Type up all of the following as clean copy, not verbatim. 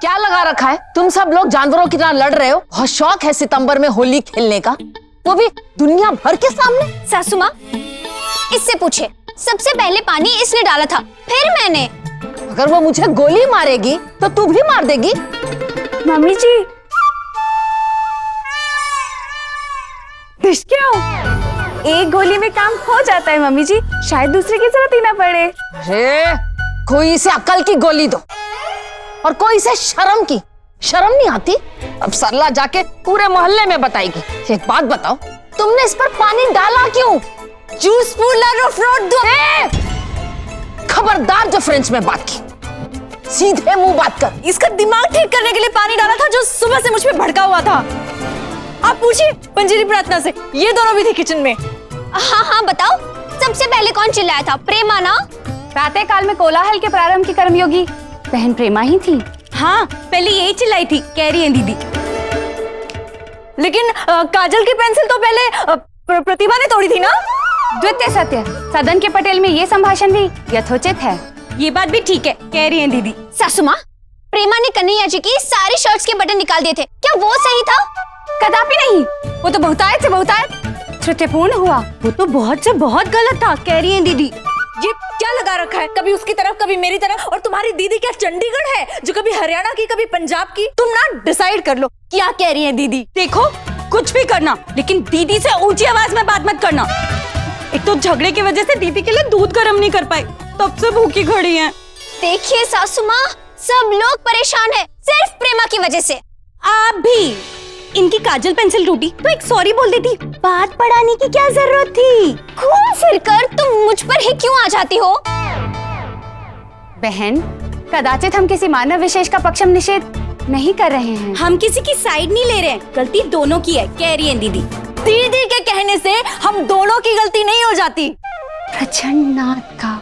क्या लगा रखा है? तुम सब लोग जानवरों की तरह लड़ रहे हो। बहुत शौक है सितंबर में होली खेलने का, वो भी दुनिया भर के सामने। सासू माँ, इससे पूछे, सबसे पहले पानी इसने डाला था, फिर मैंने। अगर वो मुझे गोली मारेगी तो तू भी मार देगी। मम्मी जी, क्यों? एक गोली में काम हो जाता है मम्मी जी, शायद दूसरे की जरूरत ही ना पड़े। अरे कोई इसे अकल की गोली दो और कोई इसे शर्म की। शर्म नहीं आती? अब सरला जाके पूरे मोहल्ले में बताएगी। एक बात बताओ, तुमने इस पर पानी डाला क्यों? जूस पूलर और फ्रूट दो। खबरदार जो फ्रेंच में बात की, सीधे मुंह बात कर। इसका दिमाग ठीक करने के लिए पानी डाला था जो सुबह से मुझ पे भड़का हुआ था। आप पूछिए पंजीरी प्रार्थना से, ये दोनों भी थे किचन में। हाँ हाँ बताओ, सबसे पहले कौन चिल्लाया था? प्रेमा ना? प्रातः काल में कोलाहल के प्रारंभ की कर्मयोगी बहन प्रेमा ही थी। हाँ, पहले यही चिल्लाई थी कैरी एंड दीदी। लेकिन काजल की पेंसिल तो पहले प्रतिभा ने तोड़ी थी ना? द्वितीय सत्य, सदन के पटेल में ये संभाषण भी यथोचित है। ये बात भी ठीक है कैरी एंड दीदी। सासू माँ, प्रेमा ने कन्हैया जी की सारी शर्ट्स के बटन निकाल दिए थे, क्या वो सही था? कदापि नहीं, वो तो बहुतायत से बहुतायत त्रुटिपूर्ण हुआ। वो तो बहुत से बहुत गलत था कैरी एंड दीदी। ये क्या लगा रखा है, कभी उसकी तरफ कभी मेरी तरफ। और तुम्हारी दीदी क्या चंडीगढ़ है जो कभी हरियाणा की कभी पंजाब की? तुम ना डिसाइड कर लो क्या कह रही है दीदी। देखो, कुछ भी करना लेकिन दीदी से ऊंची आवाज में बात मत करना। एक तो झगड़े की वजह से दीदी के लिए दूध गर्म नहीं कर पाई, तब से भूखी खड़ी हैं। देखिए सासू माँ, सब लोग परेशान हैं सिर्फ प्रेमा की वजह से। आप भी, इनकी काजल पेंसिल टूटी तो एक सॉरी बोल देती, बात बढ़ाने की क्या जरूरत थी? घूम फिर कर तुम मुझ पर ही क्यों आ जाती हो? बहन, कदाचित हम किसी मानव विशेष का पक्षम निषेध नहीं कर रहे हैं। हम किसी की साइड नहीं ले रहे हैं, गलती दोनों की है कैरी एंड दीदी। दीदी के कहने से हम दोनों की गलती नहीं हो जाती। प्रचंड नाद का,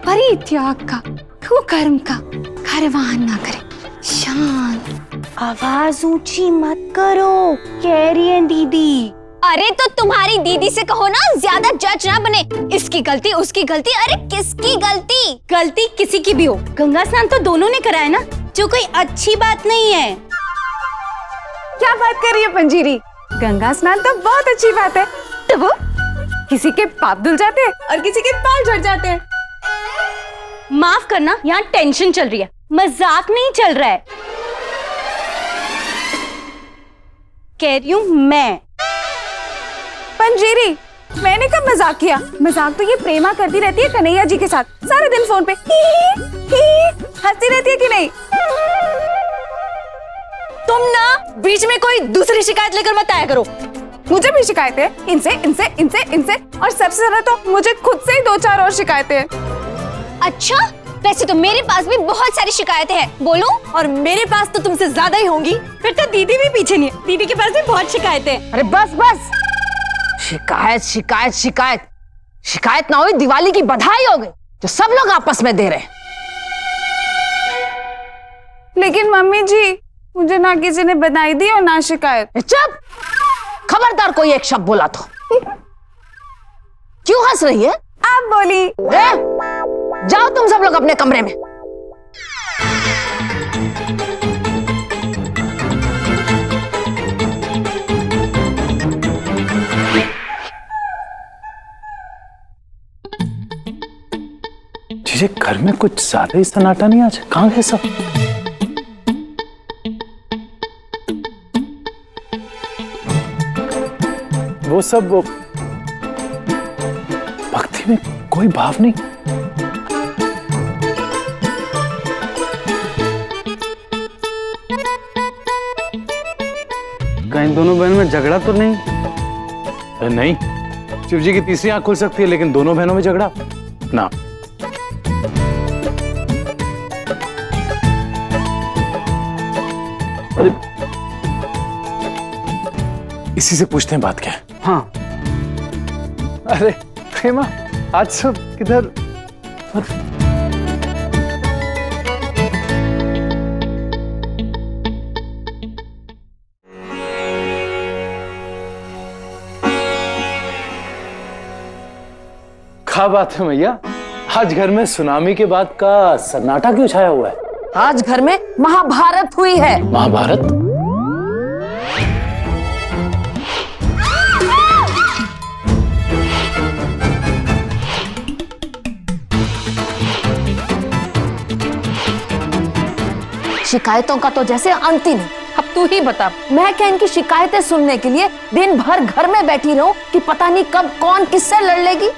परित्याग का, कुकर्म का कारवान ना करे। शांत, आवाज ऊंची मत करो कैरी एंड दीदी। अरे तो तुम्हारी दीदी से कहो ना, ज्यादा जज ना बने। इसकी गलती उसकी गलती, अरे किसकी गलती? गलती किसी की भी हो, गंगा स्नान तो दोनों ने कराया ना, जो कोई अच्छी बात नहीं है। क्या बात कर रही है पंजीरी? गंगा स्नान तो बहुत अच्छी बात है। तो वो किसी के पाप धुल जाते हैं और किसी के बाल झड़ जाते हैं। माफ करना, यहाँ टेंशन चल रही है, मजाक नहीं चल रहा है। कह रही हूँ मैं। पंजीरी, मैंने कब मजाक किया? मजाक तो ये प्रेमा करती रहती है कन्हैया जी के साथ, सारे दिन फोन पे हंसती रहती है कि नहीं? तुम ना बीच में कोई दूसरी शिकायत लेकर मत आया करो। मुझे भी शिकायत है, इनसे इनसे इनसे इनसे, और सबसे ज्यादा तो मुझे खुद से ही 2-4 और शिकायतें हैं। अच्छा, वैसे तो मेरे पास भी बहुत सारी शिकायतें हैं, बोलूं? और मेरे पास तो तुमसे ज्यादा ही होंगी। फिर तो दीदी भी पीछे नहीं है, दीदी के पास भी बहुत शिकायतें। अरे बस बस, शिकायत शिकायत शिकायत। शिकायत ना हुई, दिवाली की बधाई हो गई जो सब लोग आपस में दे रहे हैं। लेकिन मम्मी जी, मुझे ना किसी ने बधाई दी और ना शिकायत। चुप, खबरदार कोई एक शब्द बोला तो। क्यों हंस रही है? आप बोली। जाओ तुम सब लोग अपने कमरे में। जीजे, घर में कुछ ज्यादा ही सन्नाटा नहीं आज? कहाँ गए सब? वो सब भक्ति में कोई भाव नहीं। इन दोनों बहनों में झगड़ा तो नहीं? नहीं, शिव जी की तीसरी आंख खुल सकती है लेकिन दोनों बहनों में झगड़ा ना। अरे इसी से पूछते हैं बात क्या है। हाँ। अरे प्रेमा, आज सब किधर? क्या बात है भैया, आज घर में सुनामी के बाद का सन्नाटा क्यों छाया हुआ है? आज घर में महाभारत हुई है। महाभारत? शिकायतों का तो जैसे अंत ही नहीं। अब तू ही बता, मैं क्या इनकी शिकायतें सुनने के लिए दिन भर घर में बैठी रहूं कि पता नहीं कब कौन किससे लड़ लेगी।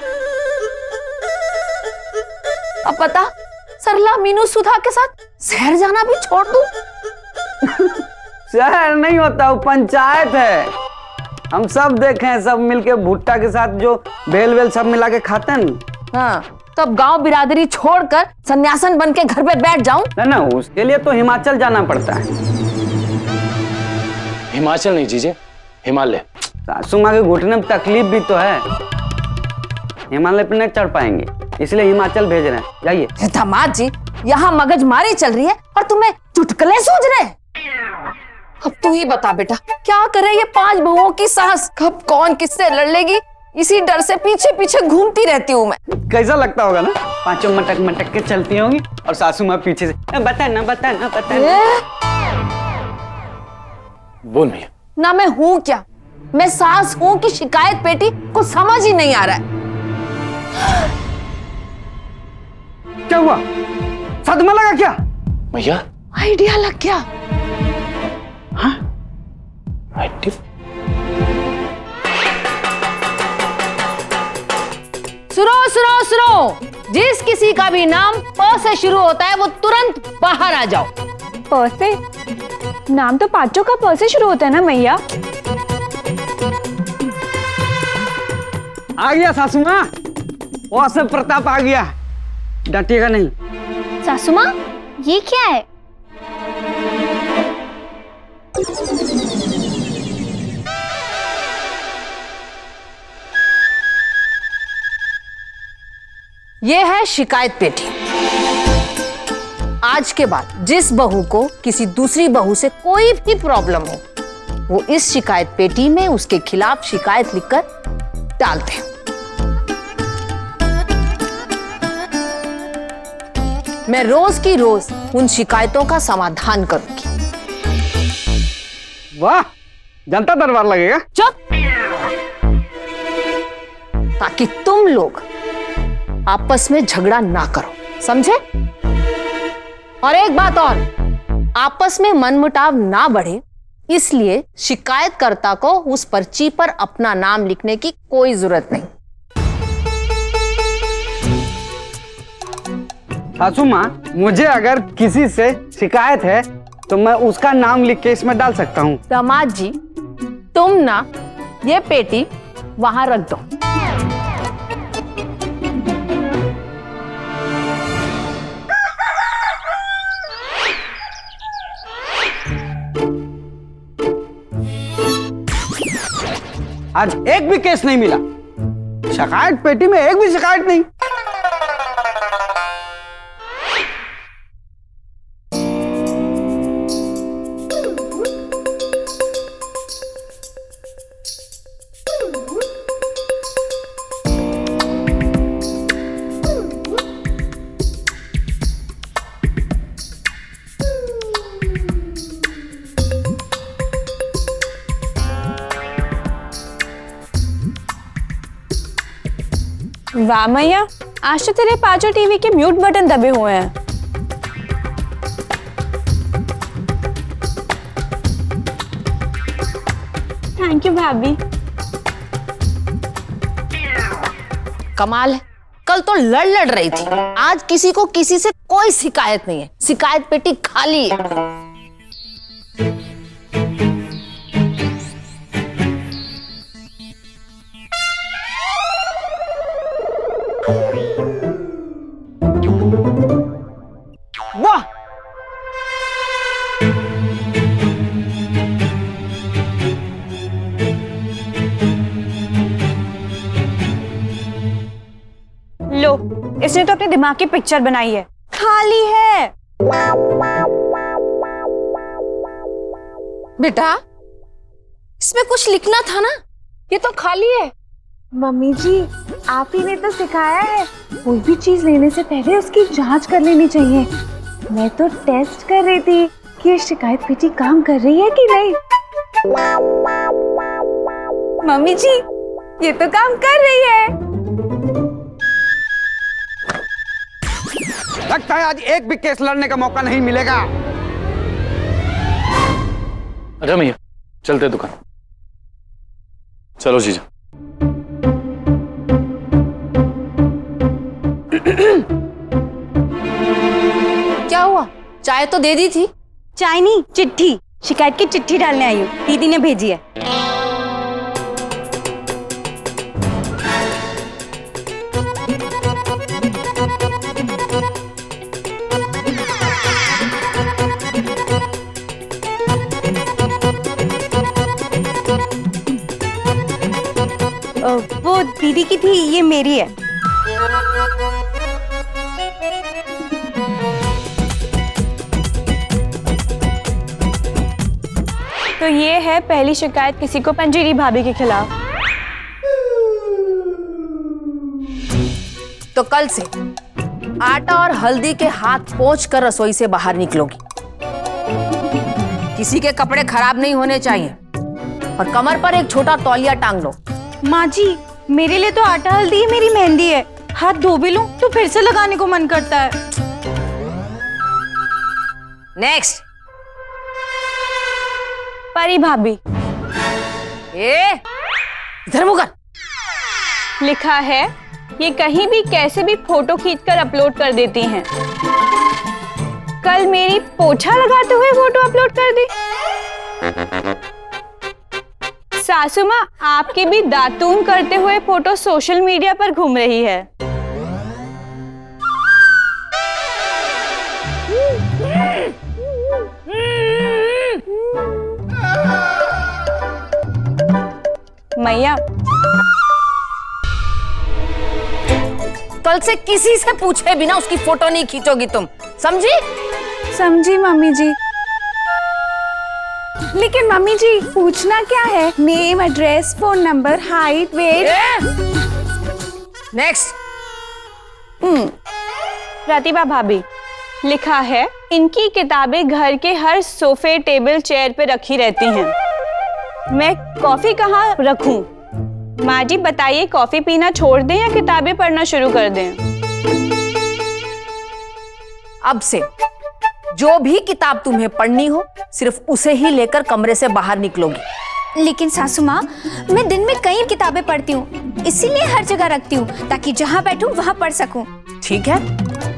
अब पता, सरला मीनू सुधा के साथ शहर जाना भी छोड़ दूं। शहर नहीं होता, वो पंचायत है। हम सब देखे हैं, सब मिलके भुट्टा के साथ जो बेल वेल सब मिला के खाते हैं ना। हाँ, तब गांव बिरादरी छोड़कर सन्यासन बन के घर पे बैठ जाऊं? ना, उसके लिए तो हिमाचल जाना पड़ता है। हिमाचल नहीं जीजे, हिमालय। सासू माँ के घुटने में तकलीफ भी तो है, हिमालय पे नहीं चढ़ पाएंगे, इसलिए हिमाचल भेज रहे हैं। जाइए। दामाद जी, यहाँ मगजमारी चल रही है और तुम्हें चुटकुले सूझ रहे हैं। अब तू ही बता बेटा, क्या करे ये 5 बहुओं की सास, कब कौन किससे लड़ लेगी, इसी डर से पीछे पीछे घूमती रहती हूँ मैं। कैसा लगता होगा ना, पांचों मटक मटक के चलती होंगी और सासू माँ पीछे से बता ना। बोल भैया। ना मैं हूँ क्या, मैं सास हूँ कि शिकायत पेटी, कुछ समझ ही नहीं आ रहा है। क्या हुआ, सदमा लगा क्या? भैया आइडिया लग गया। सुनो, जिस किसी का भी नाम प से शुरू होता है वो तुरंत बाहर आ जाओ। प से? नाम तो पांचों का प से शुरू होता है ना मैया। आ गया सासू माँ, वहां से प्रताप आ गया, डटिएगा नहीं। सासू माँ, ये क्या है? ये है शिकायत पेटी। आज के बाद जिस बहू को किसी दूसरी बहू से कोई भी प्रॉब्लम हो, वो इस शिकायत पेटी में उसके खिलाफ शिकायत लिखकर डालते हैं। मैं रोज की रोज उन शिकायतों का समाधान करूंगी। वाह, जनता दरबार लगेगा। चुप, ताकि तुम लोग आपस में झगड़ा ना करो, समझे? और एक बात और, आपस में मनमुटाव ना बढ़े, इसलिए शिकायतकर्ता को उस पर्ची पर अपना नाम लिखने की कोई जरूरत नहीं। सासू माँ, मुझे अगर किसी से शिकायत है तो मैं उसका नाम लिख के इसमें डाल सकता हूँ। दामाद जी, तुम ना ये पेटी वहां रख दो। आज एक भी केस नहीं मिला, शिकायत पेटी में एक भी शिकायत नहीं। वाह मैया, आज तो तेरे पांचों टीवी के म्यूट बटन दबे हुए हैं। थैंक यू भाभी। कमाल है, कल तो लड़ रही थी, आज किसी को किसी से कोई शिकायत नहीं है, शिकायत पेटी खाली है। वाह, लो, इसने तो अपने दिमाग की पिक्चर बनाई है, खाली है। बेटा, इसमें कुछ लिखना था ना, ये तो खाली है। मम्मी जी, आप ही ने तो सिखाया है, कोई भी चीज लेने से पहले उसकी जांच कर लेनी चाहिए। मैं तो टेस्ट कर रही थी कि ये शिकायत पेटी काम कर रही है कि नहीं। मम्मी जी, ये तो काम कर रही है। लगता है आज एक भी केस लड़ने का मौका नहीं मिलेगा। अच्छा भैया, चलते दुकान। चलो जीजा। क्या हुआ? चाय तो दे दी थी। चाय नहीं, चिट्ठी, शिकायत की चिट्ठी डालने आई हूँ, दीदी ने भेजी है। वो दीदी की थी, ये मेरी है। तो ये है पहली शिकायत किसी को पंजीरी भाभी के खिलाफ। तो कल से आटा और हल्दी के हाथ पोंछ कर रसोई से बाहर निकलोगी। किसी के कपड़े खराब नहीं होने चाहिए और कमर पर एक छोटा तौलिया टांग लो। माँ जी, मेरे लिए तो आटा हल्दी ही मेरी मेहंदी है। हाथ धो भी लूं तो फिर से लगाने को मन करता है। नेक्स्ट। परी भाभी, इधर मुँह कर। लिखा है ये कहीं भी कैसे भी फोटो खींचकर अपलोड कर देती हैं। कल मेरी पोछा लगाते हुए फोटो अपलोड कर दी। सासू माँ, आपके भी दातून करते हुए फोटो सोशल मीडिया पर घूम रही है। मैया, कल से किसी से पूछे बिना उसकी फोटो नहीं खींचोगी तुम, समझी? समझी मम्मी जी। लेकिन मम्मी जी, पूछना क्या है? Name, address, phone number, height, weight. Next. Pratibha भाभी, लिखा है इनकी किताबें घर के हर सोफे, टेबल, चेयर पे रखी रहती हैं। मैं कॉफी कहाँ रखूं? माँ जी बताइए, कॉफी पीना छोड़ दें या किताबें पढ़ना शुरू कर दें? अब से जो भी किताब तुम्हें पढ़नी हो सिर्फ उसे ही लेकर कमरे से बाहर निकलोगी। लेकिन सासू माँ, मैं दिन में कई किताबें पढ़ती हूँ, इसीलिए हर जगह रखती हूँ ताकि जहाँ बैठूं वहाँ पढ़ सकूं। ठीक है,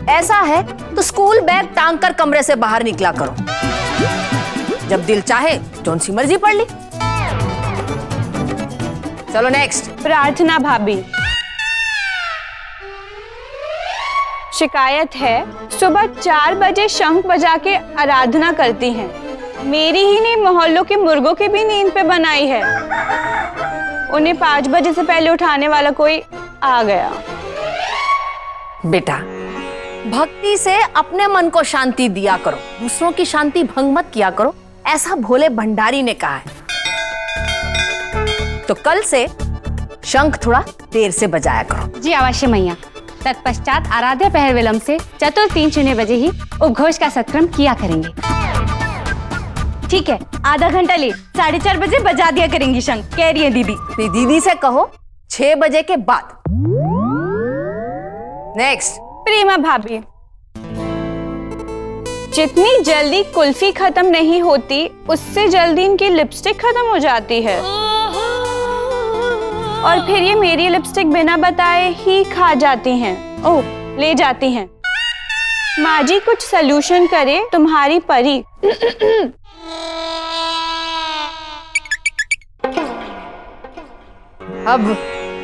ऐसा है तो स्कूल बैग टांग कर कमरे से बाहर निकला करो। जब दिल चाहे जौन सी मर्जी पढ़ ली। चलो नेक्स्ट। प्रार्थना भाभी, शिकायत है सुबह 4 बजे शंख बजा के आराधना करती हैं। मेरी ही नहीं, मोहल्लों के मुर्गों की भी नींद पे बनाई है। उन्हें 5 बजे से पहले उठाने वाला कोई आ गया। बेटा, भक्ति से अपने मन को शांति दिया करो, दूसरों की शांति भंग मत किया करो, ऐसा भोले भंडारी ने कहा है। तो कल से शंख थोड़ा देर से बजाया करो। जी अवश्य मैया। तत्पश्चात आराध्य पहर विलंब से चतुर 3:00 बजे ही उपघोष का सत्क्रम किया करेंगे। ठीक है, आधा घंटा लेट 4:30 बजे बजा दिया करेंगी शंख, कह रही है दीदी। अपनी दीदी से कहो 6 बजे के बाद। नेक्स्ट। प्रेमा भाभी, जितनी जल्दी कुल्फी खत्म नहीं होती उससे जल्दी इनकी लिपस्टिक खत्म हो जाती है और फिर ये मेरी लिपस्टिक बिना बताए ही खा जाती हैं। ओह, ले जाती हैं। माँ जी कुछ सलूशन करे तुम्हारी परी। अब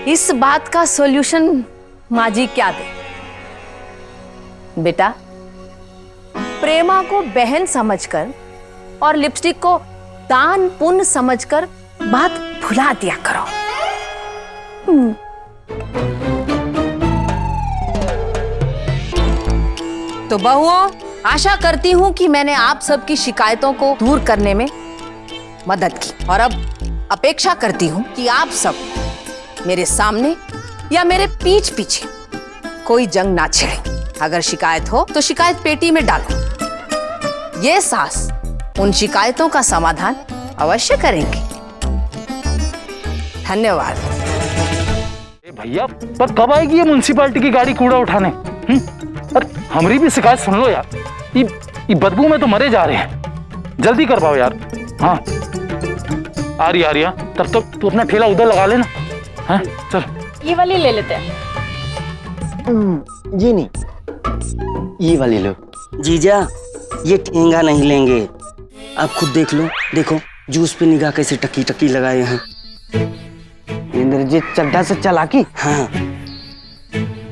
इस बात का सॉल्यूशन माँ जी क्या दे? बेटा, प्रेमा को बहन समझकर और लिपस्टिक को दान पुण्य समझकर बात भुला दिया करो। तो बहुओं, आशा करती हूं कि मैंने आप सबकी शिकायतों को दूर करने में मदद की और अब अपेक्षा करती हूं कि आप सब मेरे सामने या मेरे पीठ पीछे कोई जंग ना छेड़े। अगर शिकायत हो तो शिकायत पेटी में डालो ये सास उन शिकायतों का समाधान अवश्य करेंगे। धन्यवाद। भैया पर कब आएगी ये म्युनिसिपैलिटी की गाड़ी कूड़ा उठाने? अरे हमारी भी शिकायत सुन लो यार, ये बदबू में तो मरे जा रहे हैं, जल्दी करवाओ यार। हाँ आ रही तब तक तू अपना ठेला उधर लगा लेना। हाँ चल ये वाली ले लेते हैं। ये नहीं, ये वाली लो। जीजा ये ठेंगा नहीं लेंगे, आप खुद देख लो। देखो जूस पे निगाह कैसे टकी टकी लगाए हैं। इंद्रजीत चड्ढा से चालाकी। हाँ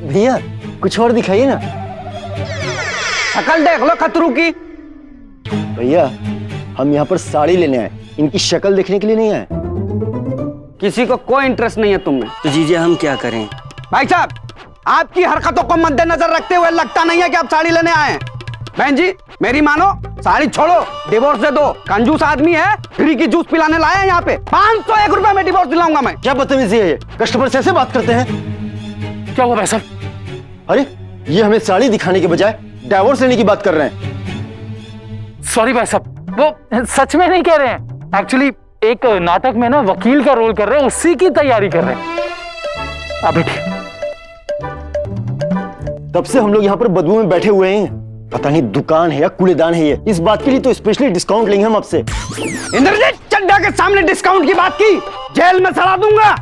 भैया कुछ और दिखाइए ना। शक्ल देख लो खतरू की। भैया हम यहाँ पर साड़ी लेने आए, इनकी शक्ल देखने के लिए नहीं आए। किसी को कोई इंटरेस्ट नहीं है तुम में। तो जीजा हम क्या करें? भाई साहब आपकी हरकतों को मद्देनजर रखते हुए लगता नहीं है कि आप साड़ी लेने आए हैं। बहन जी मेरी मानो, साड़ी छोड़ो, डिवोर्स दे दो। कंजूस आदमी है, फ्री की जूस पिलाने लाए हैं यहाँ पे। 501 रुपए में डिवोर्स दिलाऊंगा मैं। क्या बदतमीजी है ये, कस्टमर से ऐसे बात करते हैं? क्या हुआ भाई साहब? अरे ये हमें साड़ी दिखाने के बजाय डाइवोर्स लेने की बात कर रहे हैं। सॉरी भाई साहब, वो सच में नहीं कह रहे हैं। एक्चुअली एक नाटक में ना वकील का रोल कर रहे हैं, उसी की तैयारी कर रहे हैं। अभी ठीक। तब से हम लोग यहाँ पर बदबू में बैठे हुए हैं, पता नहीं दुकान है या कूड़ेदान है ये। इस बात के लिए तो स्पेशली डिस्काउंट लेंगे हम आपसे। इंद्रजीत चड्ढा के सामने डिस्काउंट की बात की, जेल में सड़ा दूंगा।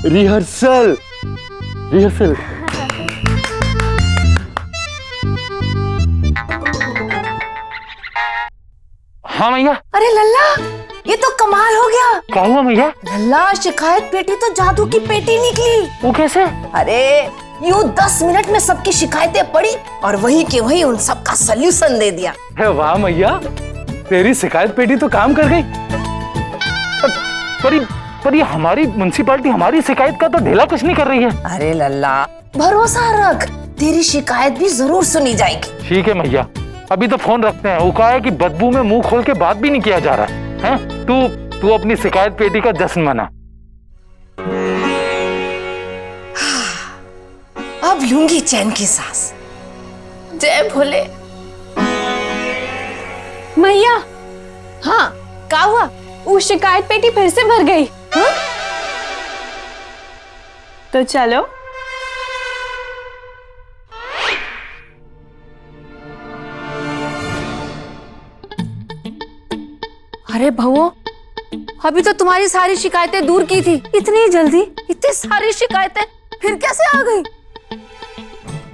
Rehearsal rehearsal. हाँ मैया। अरे लल्ला ये तो कमाल हो गया। क्या हुआ मैया? लल्ला शिकायत पेटी तो जादू की पेटी निकली। वो कैसे? अरे यूं 10 मिनट में सबकी शिकायतें पड़ी और वही के वही उन सब का सल्यूशन दे दिया। है वाह मैया, तेरी शिकायत पेटी तो काम कर गई। पर ये हमारी म्युनिसिपैलिटी हमारी शिकायत का तो ढेला कुछ नहीं कर रही है। अरे लल्ला भरोसा रख, तेरी शिकायत भी जरूर सुनी जाएगी। ठीक है मैया, अभी तो फोन रखते हैं। वो कहा है कि बदबू में मुंह खोल के बात भी नहीं किया जा रहा है। तू अपनी शिकायत पेटी का जश्न मना। अब लूंगी चैन की सांस। जय भोले। मैया हाँ क्या हुआ? वो शिकायत पेटी फिर से भर गई। हाँ? तो चलो अरे भवो, अभी तो तुम्हारी सारी शिकायतें दूर की थी, इतनी जल्दी इतनी सारी शिकायतें फिर कैसे आ गई?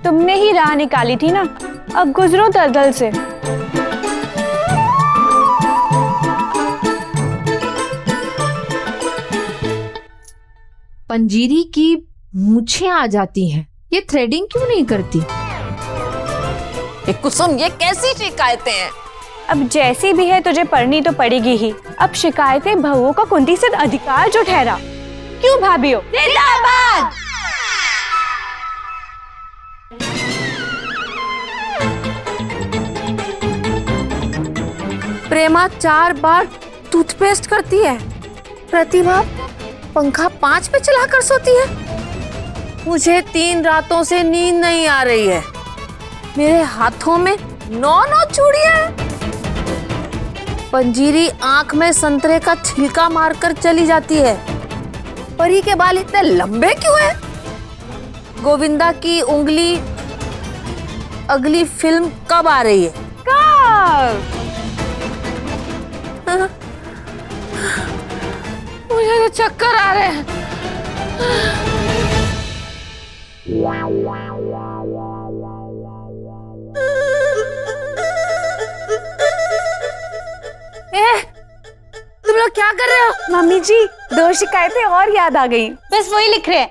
तुमने ही राह निकाली थी ना, अब गुजरो दलदल से। पंजीरी की मूछें आ जाती हैं, ये थ्रेडिंग क्यों नहीं करती? ये कुसुम ये कैसी शिकायतें हैं? अब जैसी भी है तुझे पढ़नी तो पड़ेगी ही। अब शिकायतें बहुओं का कुंती से अधिकार जो ठहरा। क्यों भाभियों? जिंदाबाद। प्रेमा 4 बार टूथपेस्ट करती है, प्रतिभा पंखा 5 पे चलाकर सोती है। मुझे 3 रातों से नींद नहीं आ रही है। मेरे हाथों में 9 चूड़ियां हैं। पंजीरी आंख में संतरे का छिलका मारकर चली जाती है। परी के बाल इतने लंबे क्यों हैं? गोविंदा की उंगली अगली फिल्म कब आ रही है? कब? मुझे तो चक्कर आ रहे हैं। तुम लोग क्या कर रहे हो? मम्मी जी 2 शिकायतें और याद आ गई। बस वही लिख रहे हैं।